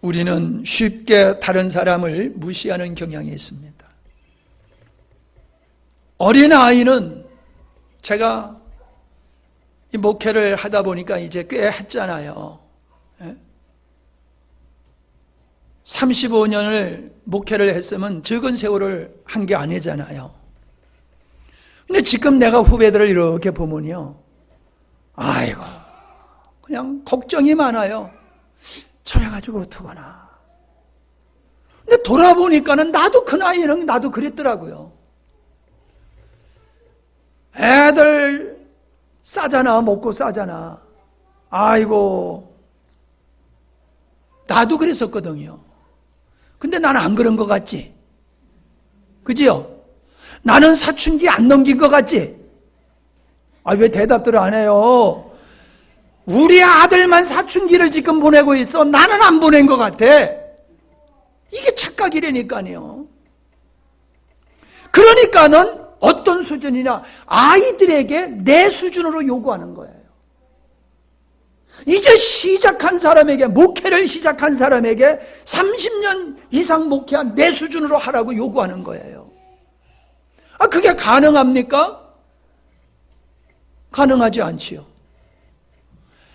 우리는 쉽게 다른 사람을 무시하는 경향이 있습니다. 어린아이는 제가 이 목회를 하다 보니까 이제 꽤 했잖아요. 35년을 목회를 했으면 적은 세월을 한 게 아니잖아요. 근데 지금 내가 후배들을 이렇게 보면요, 아이고 그냥 걱정이 많아요. 저래가지고 어떡하나. 근데 돌아보니까는 나도 그 나이에는 나도 그랬더라고요. 애들 싸잖아, 먹고 싸잖아. 아이고, 나도 그랬었거든요. 근데 나는 안 그런 것 같지? 그지요? 나는 사춘기 안 넘긴 것 같지? 아, 왜 대답들을 안 해요? 우리 아들만 사춘기를 지금 보내고 있어. 나는 안 보낸 것 같아. 이게 착각이라니까요. 그러니까는 어떤 수준이냐, 아이들에게 내 수준으로 요구하는 거예요. 이제 시작한 사람에게, 목회를 시작한 사람에게 30년 이상 목회한 내 수준으로 하라고 요구하는 거예요. 아, 그게 가능합니까? 가능하지 않지요.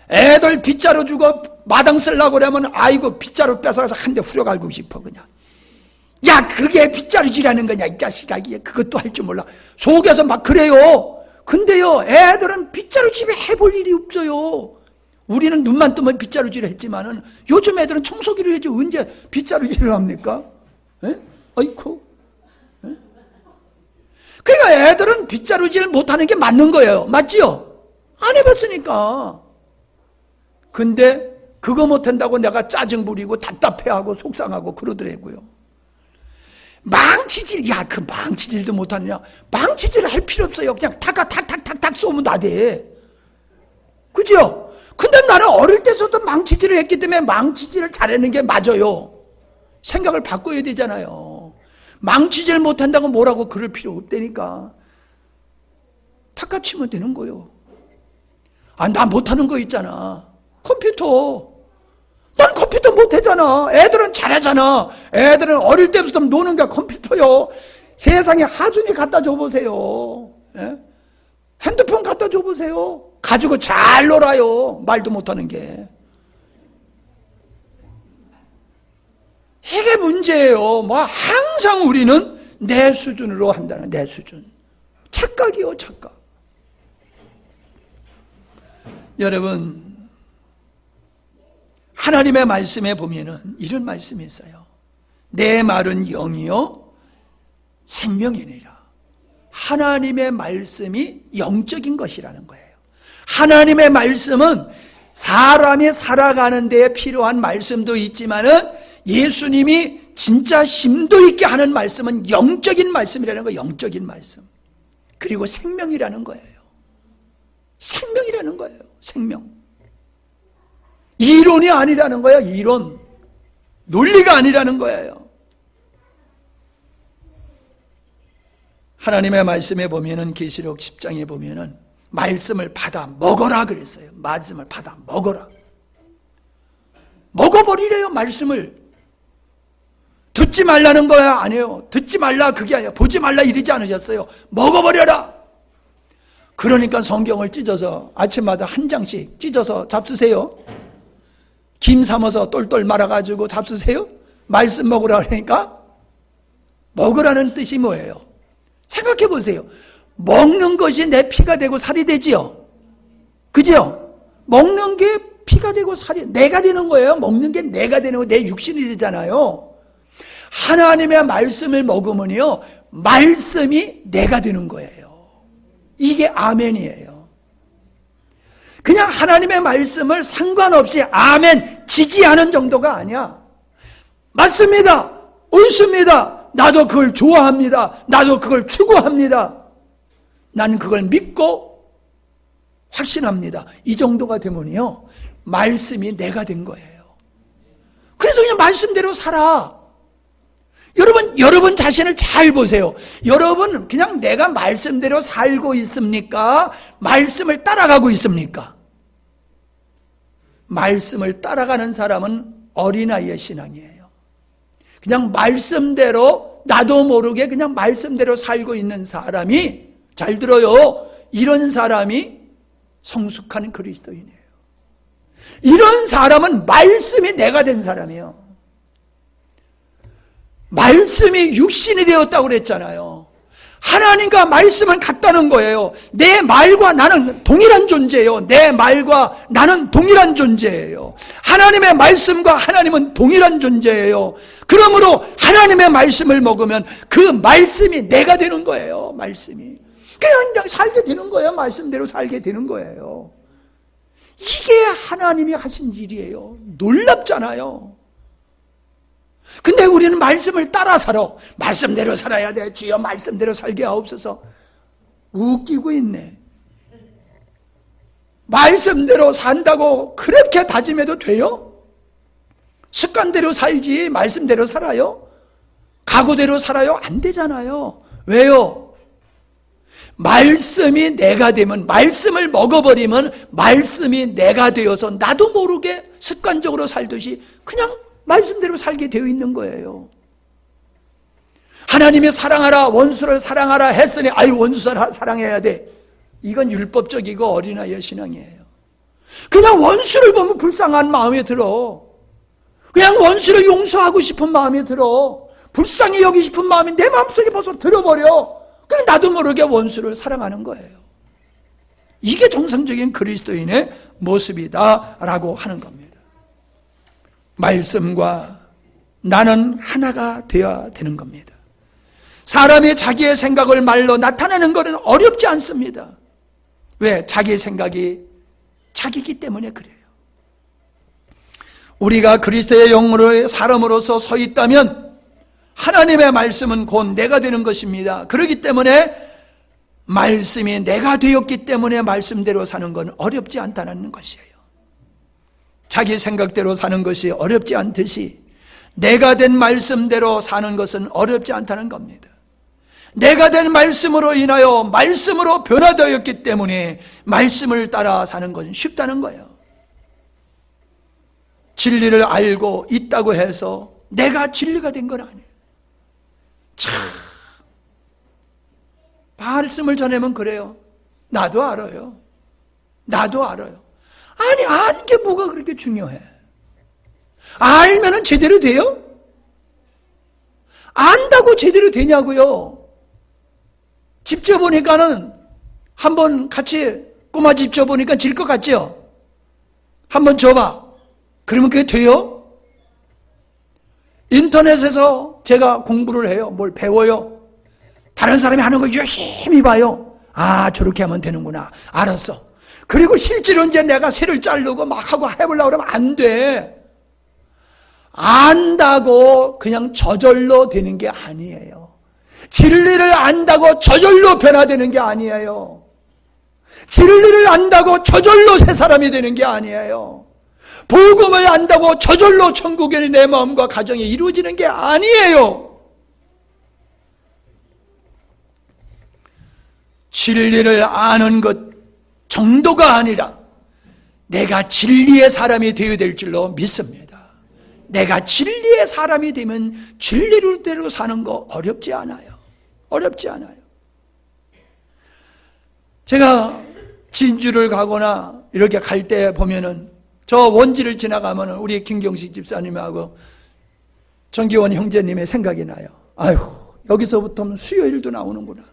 애들 빗자루 주고 마당 쓰려고 그러면 아이고 빗자루 뺏어가서 한 대 후려갈고 싶어 그냥. 야, 그게 빗자루질하는 거냐 이 자식아, 이게 그것도 할 줄 몰라. 속에서 막 그래요. 근데요, 애들은 빗자루질을 해볼 일이 없어요. 우리는 눈만 뜨면 빗자루질을 했지만은 요즘 애들은 청소기를 해지 언제 빗자루질을 합니까? 에? 아이고. 에? 그러니까 애들은 빗자루질 못하는 게 맞는 거예요. 맞지요? 안 해봤으니까. 근데 그거 못한다고 내가 짜증 부리고 답답해하고 속상하고 그러더라고요. 망치질, 야, 그 망치질도 못하느냐? 망치질을 할 필요 없어요. 그냥 탁탁탁탁탁 쏘면 다 돼. 그죠? 근데 나는 어릴 때부터 망치질을 했기 때문에 망치질을 잘하는 게 맞아요. 생각을 바꿔야 되잖아요. 망치질 못한다고 뭐라고 그럴 필요 없다니까. 탁탁 치면 되는 거예요. 아, 나 못하는 거 있잖아. 컴퓨터. 난 컴퓨터 못하잖아. 애들은 잘하잖아. 애들은 어릴 때부터 노는 게 컴퓨터요. 세상에 하준이 갖다 줘보세요. 예? 핸드폰 갖다 줘보세요. 가지고 잘 놀아요. 말도 못하는 게. 이게 문제예요. 뭐 항상 우리는 내 수준으로 한다는, 내 수준. 착각이요, 착각. 여러분, 하나님의 말씀에 보면은 이런 말씀이 있어요. 내 말은 영이요 생명이니라. 하나님의 말씀이 영적인 것이라는 거예요. 하나님의 말씀은 사람이 살아가는 데에 필요한 말씀도 있지만은 예수님이 진짜 심도 있게 하는 말씀은 영적인 말씀이라는 거예요. 영적인 말씀. 그리고 생명이라는 거예요. 생명이라는 거예요. 생명. 이론이 아니라는 거예요. 이론. 논리가 아니라는 거예요. 하나님의 말씀에 보면은 계시록 10장에 보면은 말씀을 받아 먹어라 그랬어요. 말씀을 받아 먹어라. 먹어버리래요. 말씀을. 듣지 말라는 거야? 아니에요. 듣지 말라 그게 아니에요. 보지 말라 이러지 않으셨어요. 먹어버려라. 그러니까 성경을 찢어서 아침마다 한 장씩 찢어서 잡수세요. 김 삼아서 똘똘 말아가지고 잡수세요. 말씀 먹으라 그러니까 먹으라는 뜻이 뭐예요? 생각해 보세요. 먹는 것이 내 피가 되고 살이 되지요. 그죠? 먹는 게 피가 되고 살이 내가 되는 거예요. 먹는 게 내가 되는 거, 내 육신이 되잖아요. 하나님의 말씀을 먹으면요, 말씀이 내가 되는 거예요. 이게 아멘이에요. 그냥 하나님의 말씀을 상관없이 아멘 지지하는 정도가 아니야. 맞습니다. 옳습니다. 나도 그걸 좋아합니다. 나도 그걸 추구합니다. 나는 그걸 믿고 확신합니다. 이 정도가 되면요, 말씀이 내가 된 거예요. 그래서 그냥 말씀대로 살아. 여러분 자신을 잘 보세요. 여러분 그냥 내가 말씀대로 살고 있습니까? 말씀을 따라가고 있습니까? 말씀을 따라가는 사람은 어린아이의 신앙이에요. 그냥 말씀대로 나도 모르게 그냥 말씀대로 살고 있는 사람이, 잘 들어요, 이런 사람이 성숙한 그리스도인이에요. 이런 사람은 말씀이 내가 된 사람이에요. 말씀이 육신이 되었다고 그랬잖아요. 하나님과 말씀을 같다는 거예요. 내 말과 나는 동일한 존재예요. 내 말과 나는 동일한 존재예요. 하나님의 말씀과 하나님은 동일한 존재예요. 그러므로 하나님의 말씀을 먹으면 그 말씀이 내가 되는 거예요. 말씀이 그냥 살게 되는 거예요. 말씀대로 살게 되는 거예요. 이게 하나님이 하신 일이에요. 놀랍잖아요. 근데 우리는 말씀을 따라 살아. 말씀대로 살아야 돼. 주여 말씀대로 살게 하옵소서. 웃기고 있네. 말씀대로 산다고 그렇게 다짐해도 돼요? 습관대로 살지 말씀대로 살아요? 각오대로 살아요? 안 되잖아요. 왜요? 말씀이 내가 되면, 말씀을 먹어버리면 말씀이 내가 되어서 나도 모르게 습관적으로 살듯이 그냥 말씀대로 살게 되어 있는 거예요. 하나님이 사랑하라, 원수를 사랑하라 했으니 아유 원수를 사랑해야 돼. 이건 율법적이고 어린아이의 신앙이에요. 그냥 원수를 보면 불쌍한 마음이 들어. 그냥 원수를 용서하고 싶은 마음이 들어. 불쌍히 여기고 싶은 마음이 내 마음속에 벌써 들어버려. 그냥 나도 모르게 원수를 사랑하는 거예요. 이게 정상적인 그리스도인의 모습이다라고 하는 겁니다. 말씀과 나는 하나가 되어야 되는 겁니다. 사람이 자기의 생각을 말로 나타내는 것은 어렵지 않습니다. 왜? 자기의 생각이 자기이기 때문에 그래요. 우리가 그리스도의 영으로의 사람으로서 서 있다면 하나님의 말씀은 곧 내가 되는 것입니다. 그렇기 때문에 말씀이 내가 되었기 때문에 말씀대로 사는 건 어렵지 않다는 것이에요. 자기 생각대로 사는 것이 어렵지 않듯이 내가 된 말씀대로 사는 것은 어렵지 않다는 겁니다. 내가 된 말씀으로 인하여 말씀으로 변화되었기 때문에 말씀을 따라 사는 것은 쉽다는 거예요. 진리를 알고 있다고 해서 내가 진리가 된 건 아니에요. 참, 말씀을 전하면 그래요. 나도 알아요. 나도 알아요. 아니, 아는 게 뭐가 그렇게 중요해? 알면은 제대로 돼요? 안다고 제대로 되냐고요? 집 져보니까는 한번 같이 꼬마 집 져보니까 질 것 같죠? 한번 져봐. 그러면 그게 돼요? 인터넷에서 제가 공부를 해요. 뭘 배워요? 다른 사람이 하는 거 열심히 봐요. 아, 저렇게 하면 되는구나. 알았어. 그리고 실제로 이제 내가 새를 자르고 막 하고 해보려고 그러면 안 돼. 안다고 그냥 저절로 되는 게 아니에요. 진리를 안다고 저절로 변화되는 게 아니에요. 진리를 안다고 저절로 새 사람이 되는 게 아니에요. 복음을 안다고 저절로 천국의 내 마음과 가정이 이루어지는 게 아니에요. 진리를 아는 것 정도가 아니라 내가 진리의 사람이 되어야 될 줄로 믿습니다. 내가 진리의 사람이 되면 진리대로 사는 거 어렵지 않아요. 어렵지 않아요. 제가 진주를 가거나 이렇게 갈 때 보면은 저 원지를 지나가면은 우리 김경식 집사님하고 정기원 형제님의 생각이 나요. 아유, 여기서부터는 수요일도 나오는구나.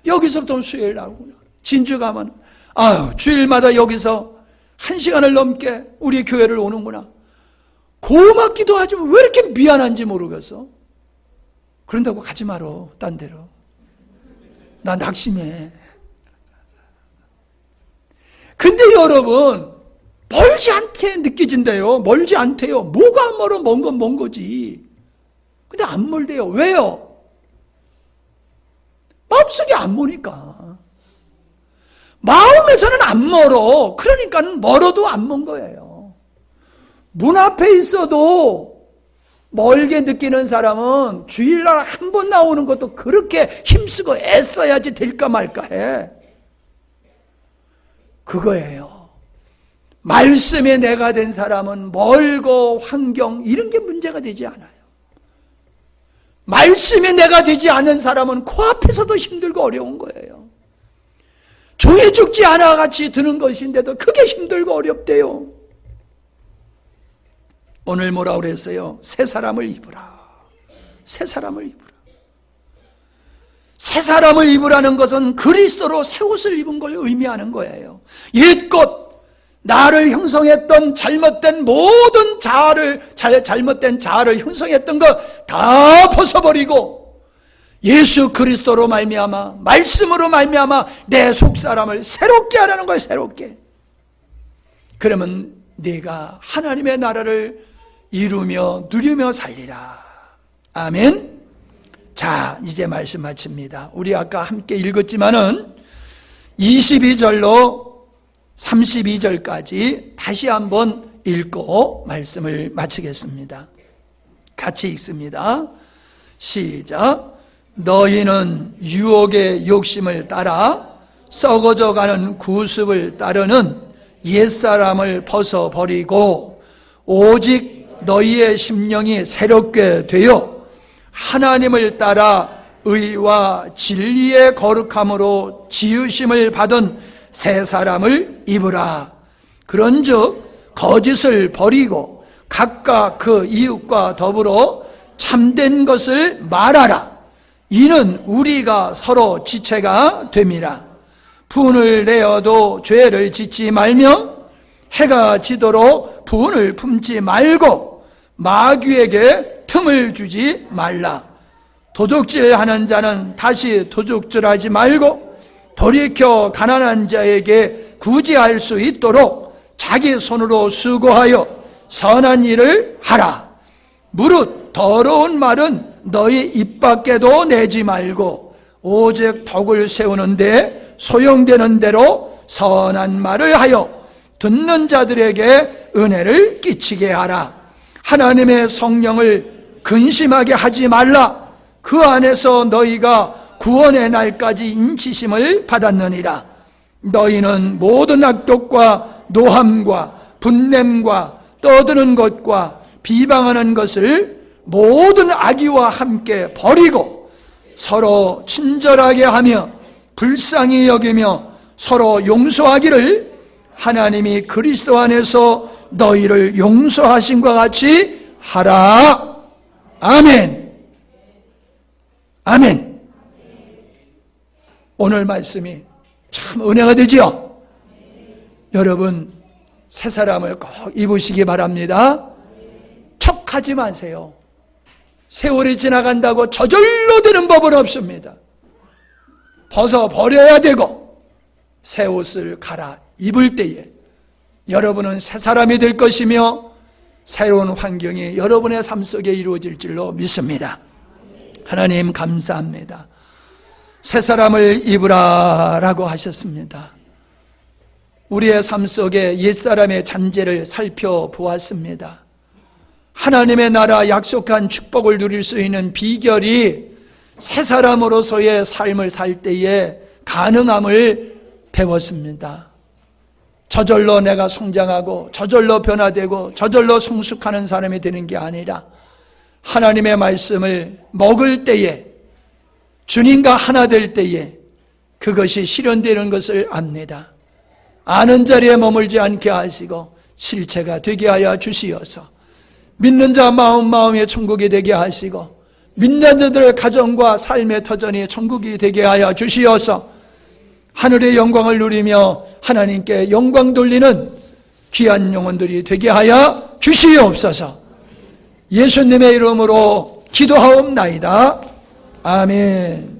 여기서부터는 수요일 나오구나. 진주 가면 아유, 주일마다 여기서 1시간을 넘게 우리 교회를 오는구나. 고맙기도 하지만 왜 이렇게 미안한지 모르겠어. 그런다고 가지 말어, 딴 데로. 나 낙심해. 근데 여러분, 멀지 않게 느껴진대요. 멀지 않대요. 뭐가 안 멀어? 먼 건 먼 거지. 근데 안 멀대요. 왜요? 마음속에 안 모니까. 마음에서는 안 멀어. 그러니까 멀어도 안 먼 거예요. 문 앞에 있어도 멀게 느끼는 사람은 주일날 한 번 나오는 것도 그렇게 힘쓰고 애써야지 될까 말까 해. 그거예요. 말씀에 내가 된 사람은 멀고 환경 이런 게 문제가 되지 않아요. 말씀에 내가 되지 않은 사람은 코앞에서도 힘들고 어려운 거예요. 종이 죽지 않아 같이 드는 것인데도 그게 힘들고 어렵대요. 오늘 뭐라 그랬어요? 새 사람을 입으라. 새 사람을 입으라. 새 사람을 입으라는 것은 그리스도로 새 옷을 입은 걸 의미하는 거예요. 옛것 나를 형성했던 잘못된 모든 잘못된 자아를 형성했던 것 다 벗어버리고 예수 그리스도로 말미암아 말씀으로 말미암아 내 속사람을 새롭게 하라는 거예요. 새롭게. 그러면 네가 하나님의 나라를 이루며 누리며 살리라. 아멘. 자, 이제 말씀 마칩니다. 우리 아까 함께 읽었지만은 22절로 32절까지 다시 한번 읽고 말씀을 마치겠습니다. 같이 읽습니다. 시작. 너희는 유혹의 욕심을 따라 썩어져가는 구습을 따르는 옛사람을 벗어버리고 오직 너희의 심령이 새롭게 되어 하나님을 따라 의와 진리의 거룩함으로 지으심을 받은 새 사람을 입으라. 그런즉 거짓을 버리고 각각 그 이웃과 더불어 참된 것을 말하라. 이는 우리가 서로 지체가 됨이라. 분을 내어도 죄를 짓지 말며 해가 지도록 분을 품지 말고 마귀에게 틈을 주지 말라. 도둑질하는 자는 다시 도둑질하지 말고 돌이켜 가난한 자에게 구제할 수 있도록 자기 손으로 수고하여 선한 일을 하라. 무릇 더러운 말은 너희 입 밖에도 내지 말고 오직 덕을 세우는데 소용되는 대로 선한 말을 하여 듣는 자들에게 은혜를 끼치게 하라. 하나님의 성령을 근심하게 하지 말라. 그 안에서 너희가 구원의 날까지 인치심을 받았느니라. 너희는 모든 악독과 노함과 분냄과 떠드는 것과 비방하는 것을 모든 악의와 함께 버리고 서로 친절하게 하며 불쌍히 여기며 서로 용서하기를 하나님이 그리스도 안에서 너희를 용서하신 것 같이 하라. 아멘. 아멘. 오늘 말씀이 참 은혜가 되지요. 여러분 새 사람을 꼭 입으시기 바랍니다. 척하지 마세요. 세월이 지나간다고 저절로 되는 법은 없습니다. 벗어버려야 되고 새 옷을 갈아 입을 때에 여러분은 새 사람이 될 것이며 새로운 환경이 여러분의 삶 속에 이루어질 줄로 믿습니다. 하나님 감사합니다. 새 사람을 입으라 라고 하셨습니다. 우리의 삶 속에 옛사람의 잔재를 살펴보았습니다. 하나님의 나라 약속한 축복을 누릴 수 있는 비결이 새 사람으로서의 삶을 살 때에 가능함을 배웠습니다. 저절로 내가 성장하고 저절로 변화되고 저절로 성숙하는 사람이 되는 게 아니라 하나님의 말씀을 먹을 때에 주님과 하나 될 때에 그것이 실현되는 것을 압니다. 아는 자리에 머물지 않게 하시고 실체가 되게 하여 주시어서 믿는 자 마음에 천국이 되게 하시고 믿는 자들의 가정과 삶의 터전이 천국이 되게 하여 주시어서 하늘의 영광을 누리며 하나님께 영광 돌리는 귀한 영혼들이 되게 하여 주시옵소서. 예수님의 이름으로 기도하옵나이다. 아멘.